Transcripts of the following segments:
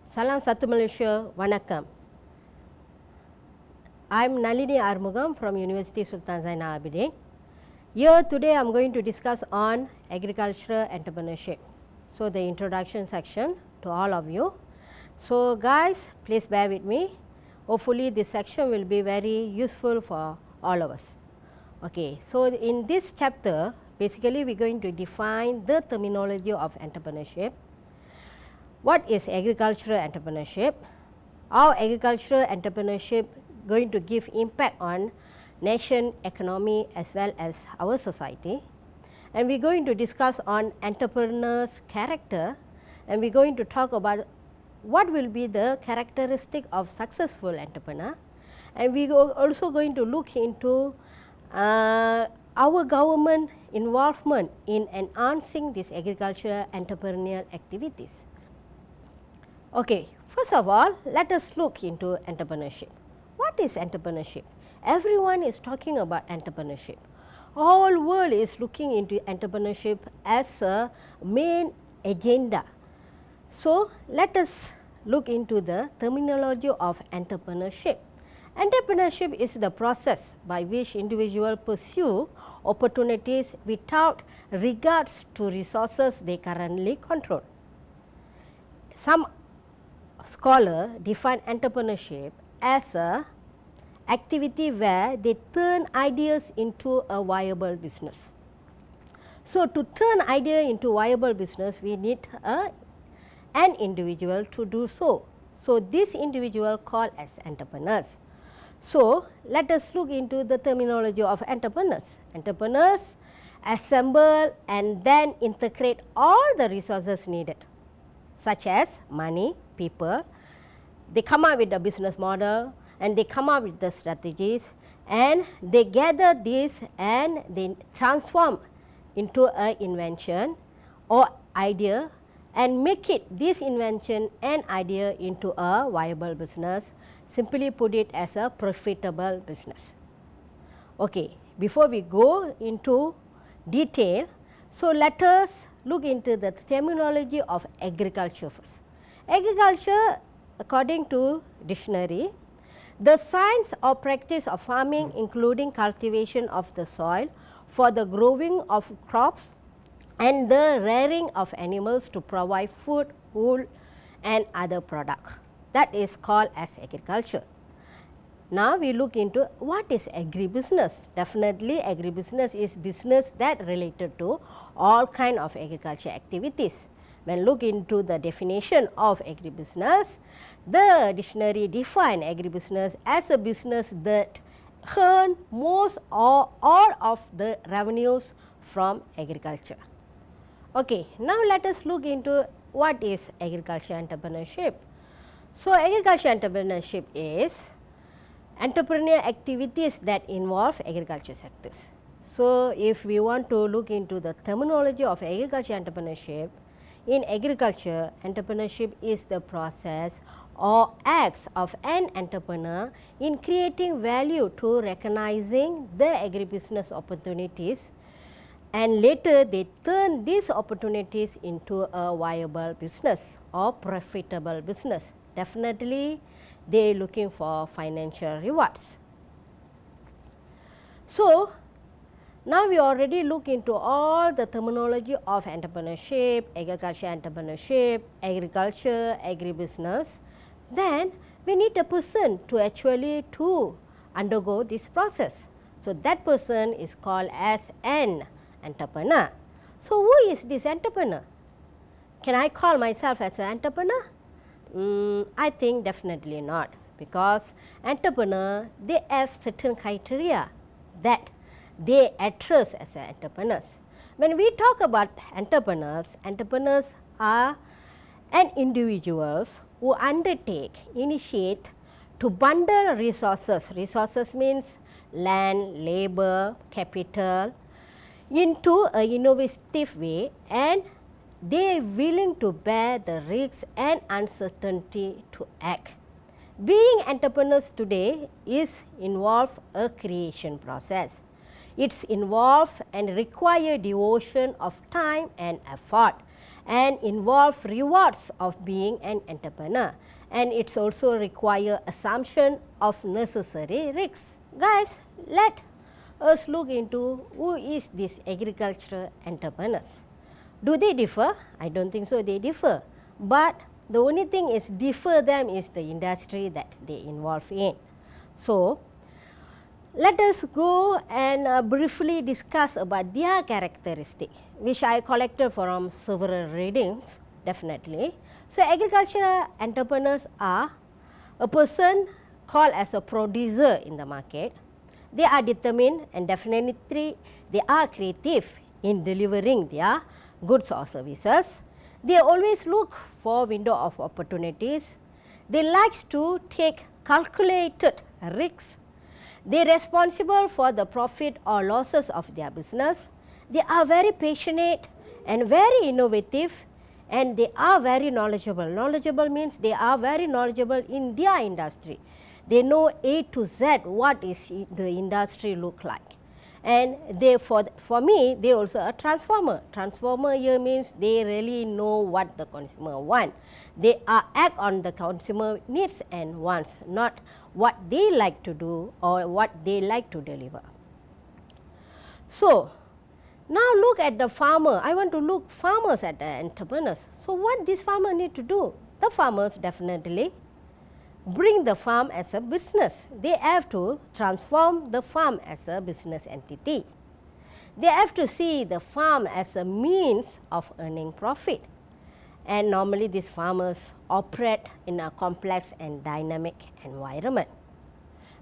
Salam Satu Malaysia, Vanakkam. I am Nalini Armugam from University Sultan Zainal Abidin. Here today I am going to discuss on agricultural entrepreneurship. So, the introduction section to all of you. So, guys, please bear with me. Hopefully, this section will be very useful for all of us. Okay. So, in this chapter, basically we are going to define the terminology of entrepreneurship. What is agricultural entrepreneurship? How agricultural entrepreneurship going to give impact on nation economy as well as our society, and we are going to discuss on entrepreneurs character, and we are going to talk about what will be the characteristic of successful entrepreneur, and we are also going to look into our government involvement in enhancing this agricultural entrepreneurial activities. Okay, first of all, let us look into entrepreneurship. What is entrepreneurship? Everyone is talking about entrepreneurship. Whole world is looking into entrepreneurship as a main agenda. So, let us look into the terminology of entrepreneurship. Entrepreneurship is the process by which individuals pursue opportunities without regards to resources they currently control. Some scholars define entrepreneurship as a activity where they turn ideas into a viable business. So, to turn idea into viable business, we need an individual to do so. So, this individual called as entrepreneurs. So, let us look into the terminology of entrepreneurs. Entrepreneurs assemble and then integrate all the resources needed, such as money, people. They come up with a business model and they come up with the strategies, and they gather this and they transform into an invention or idea and make it this invention and idea into a viable business. Simply put it as a profitable business. Okay. Before we go into detail, so let us look into the terminology of agriculture first. Agriculture, according to dictionary, the science or practice of farming including cultivation of the soil for the growing of crops and the rearing of animals to provide food, wool and other products. That is called as agriculture. Now, we look into what is agribusiness. Definitely agribusiness is business that related to all kind of agriculture activities. When look into the definition of agribusiness, the dictionary define agribusiness as a business that earn most or all of the revenues from agriculture. Okay, now let us look into what is agriculture entrepreneurship. So, agriculture entrepreneurship is entrepreneurial activities that involve agriculture sectors. So, if we want to look into the terminology of agriculture entrepreneurship, in agriculture, entrepreneurship is the process or acts of an entrepreneur in creating value to recognizing the agribusiness opportunities, and later they turn these opportunities into a viable business or profitable business. Definitely, they are looking for financial rewards. So, now we already look into all the terminology of entrepreneurship, agriculture entrepreneurship, agriculture, agribusiness. Then we need a person to actually undergo this process. So, that person is called as an entrepreneur. So, who is this entrepreneur? Can I call myself as an entrepreneur? I think definitely not, because entrepreneur, they have certain criteria that they address as entrepreneurs. When we talk about entrepreneurs, entrepreneurs are an individuals who undertake, initiate to bundle resources. Resources means land, labor, capital into a innovative way, and they are willing to bear the risks and uncertainty to act. Being entrepreneurs today is involve a creation process. It's involve and require devotion of time and effort, and involve rewards of being an entrepreneur, and it's also require assumption of necessary risks. Guys, let us look into who is these agricultural entrepreneurs. Do they differ? I don't think so they differ, but the only thing is differ them is the industry that they involve in. So, let us go and briefly discuss about their characteristic, which I collected from several readings definitely. So, agricultural entrepreneurs are a person called as a producer in the market. They are determined and definitely they are creative in delivering their goods or services. They always look for window of opportunities. They like to take calculated risks. They are responsible for the profit or losses of their business. They are very passionate and very innovative, and they are very knowledgeable. Knowledgeable means they are very knowledgeable in their industry. They know A to Z what is the industry look like. And they for me they also a transformer. Transformer here means they really know what the consumer want. They are act on the consumer needs and wants, not what they like to do or what they like to deliver. So, now look at the farmer. I want to look farmers at the entrepreneurs. So, what this farmer need to do? The farmers definitely bring the farm as a business. They have to transform the farm as a business entity. They have to see the farm as a means of earning profit. And normally these farmers operate in a complex and dynamic environment.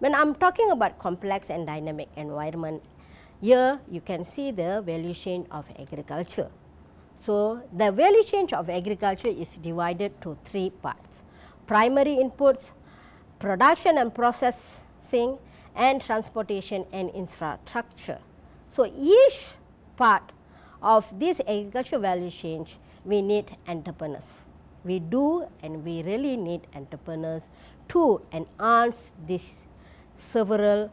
When I am talking about complex and dynamic environment, here you can see the value chain of agriculture. So, the value chain of agriculture is divided to three parts: primary inputs, production and processing, and transportation and infrastructure. So, each part of this agriculture value chain we need entrepreneurs. We do and we really need entrepreneurs to enhance these several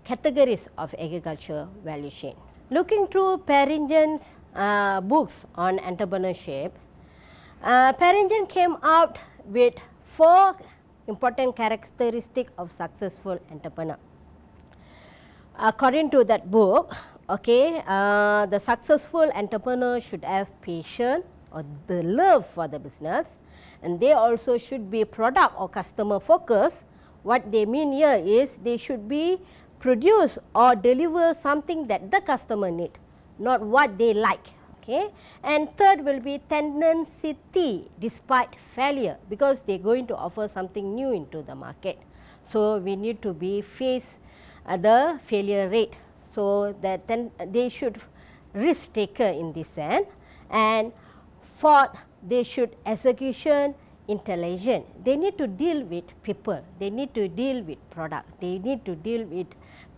categories of agriculture value chain. Looking through Perringen's books on entrepreneurship, Perringen came out with 4 important characteristics of successful entrepreneur. According to that book, the successful entrepreneur should have patience or the love for the business, and they also should be product or customer focused. What they mean here is they should be produce or deliver something that the customer need, not what they like. Okay. And third will be tenacity despite failure, because they are going to offer something new into the market. So, we need to be face the failure rate. So, that then they should risk taker in this end. And fourth, they should execution intelligent. They need to deal with people, they need to deal with product, they need to deal with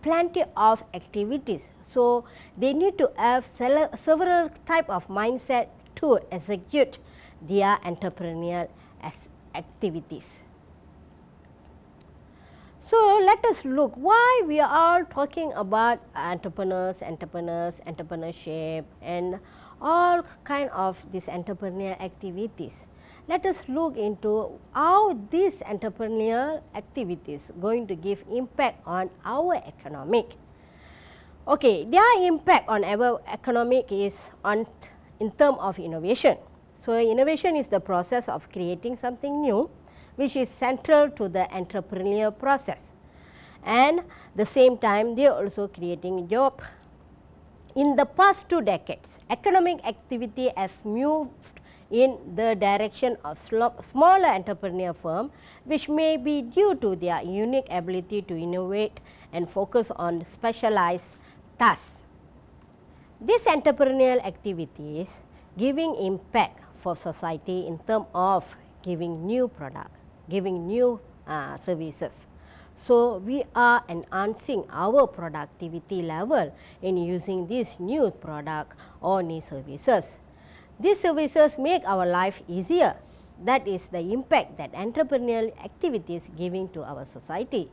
plenty of activities. So, they need to have several type of mindset to execute their entrepreneurial activities. So, let us look why we are all talking about entrepreneurship and all kind of these entrepreneurial activities. Let us look into how these entrepreneurial activities going to give impact on our economic. Okay, their impact on our economic is in terms of innovation. So, innovation is the process of creating something new, which is central to the entrepreneurial process, and the same time they are also creating job. In the past 2 decades, economic activity has moved in the direction of smaller entrepreneurial firm, which may be due to their unique ability to innovate and focus on specialized tasks. These entrepreneurial activities giving impact for society in terms of giving new product, giving new services. So, we are enhancing our productivity level in using this new product or new services. These services make our life easier. That is the impact that entrepreneurial activities giving to our society.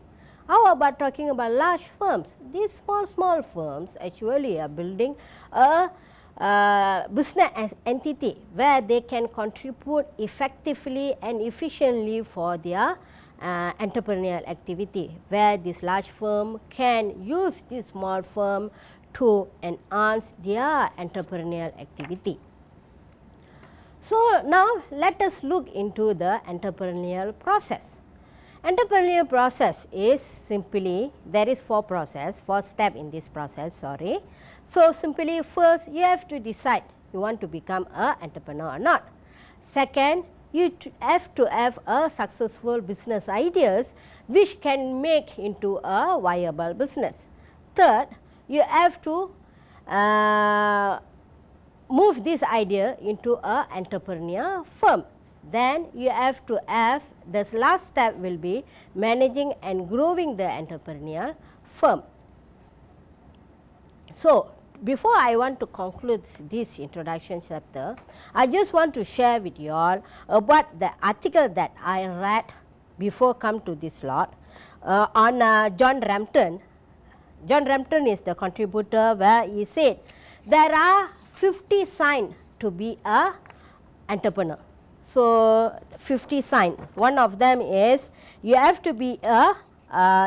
How about talking about large firms? These small firms actually are building a business entity where they can contribute effectively and efficiently for their entrepreneurial activity, where this large firm can use this small firm to enhance their entrepreneurial activity. So, now let us look into the entrepreneurial process. Entrepreneurial process is simply, there is 4 step in this process, sorry. So, simply first you have to decide you want to become an entrepreneur or not. Second, you have to have a successful business ideas which can make into a viable business. Third, you have to move this idea into an entrepreneur firm. Then you have to have, this last step will be managing and growing the entrepreneurial firm. So, before I want to conclude this introduction chapter, I just want to share with you all about the article that I read before come to this lot on John Rampton. John Rampton is the contributor where he said there are 50 signs to be a entrepreneur. So, 50 signs. One of them is you have to be a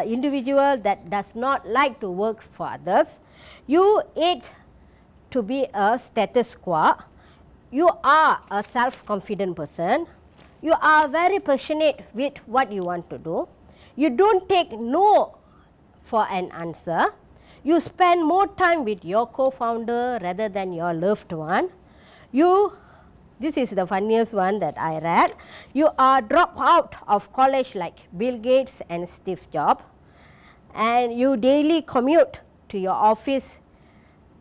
individual that does not like to work for others. You hate to be a status quo. You are a self-confident person. You are very passionate with what you want to do. You don't take no for an answer. You spend more time with your co-founder rather than your loved one. This is the funniest one that I read. You are dropped out of college like Bill Gates and Steve Jobs, and you daily commute to your office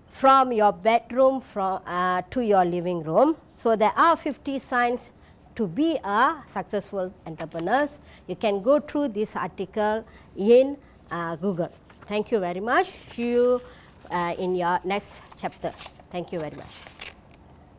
from your bedroom to your living room. So, there are 50 signs to be a successful entrepreneur. You can go through this article in Google. Thank you very much. See you in your next chapter. Thank you very much.